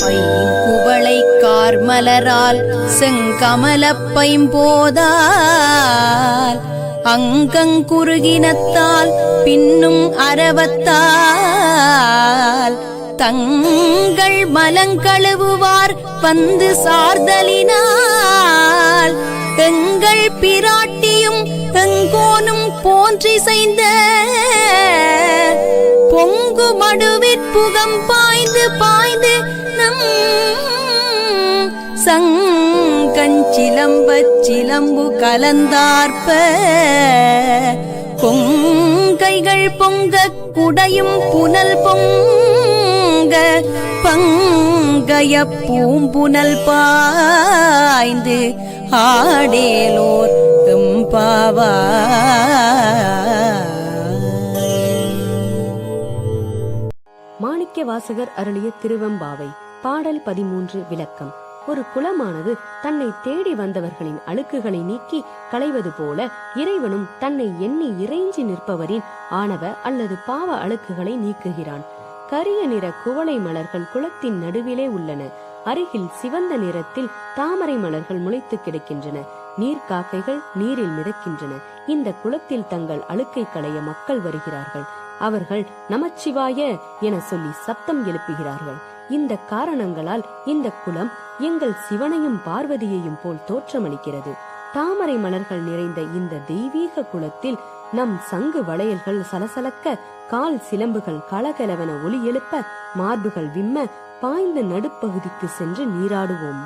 பைங்குவளை கார்மலரால் செங்கமலப் பைம்போதால் அங்கங்குருகினத்தால் பின்னும் அரவத்தால் தங்கள் மலங்கழுவுவார் வந்து சார்தலினால் எங்கள் பிராட்டியும் எங்கோனும் போன்றிசைந்த பொங்கு மடுவிற்புகம் பாய்ந்து பாய்ந்து நம் சங்கஞ்சிலம்பச் சிலம்பு கலந்தார்ப்ப பொங்கைகள் பொங்க குடையும் புனல் பொங்க பங்கய பூம்புனல் பாய்ந்து ஆடேலோர் மாணிக்கவாசகர் அருளிய திருவெம்பாவை பாடல் 13 விளக்கம். ஒரு குலமானது தன்னை தேடி வந்தவர்களின் அழுக்குகளை நீக்கி களைவது போல இறைவனும் தன்னை எண்ணி இறைஞ்சி நிற்பவரின் ஆணவ அல்லது பாவ அழுக்குகளை நீக்குகிறான். கரிய நிற குவளை மலர்கள் குளத்தின் நடுவிலே உள்ளன. அருகில் சிவந்த நிறத்தில் தாமரை மலர்கள் முளைத்து கிடக்கின்றன. நீர்க்காக்கைகள் நீரில் மிதக்கின்றன. இந்த குளத்தில் தங்கள் அழுக்கை களைய மக்கள் வருகிறார்கள். அவர்கள் நமச்சிவாய என சொல்லி சப்தம் எழுப்புகிறார்கள். இந்த காரணங்களால் இந்த குளம் எங்கள் சிவனையும் பார்வதியையும் போல் தோற்றமளிக்கிறது. தாமரை மலர்கள் நிறைந்த இந்த தெய்வீக குளத்தில் நம் சங்கு வளையல்கள் சலசலக்க, கால் சிலம்புகள் கலகலவென ஒலி எழுப்ப, மார்புகள் விம்ம பாய்ந்த நடுப்பகுதிக்கு சென்று நீராடுவோம்.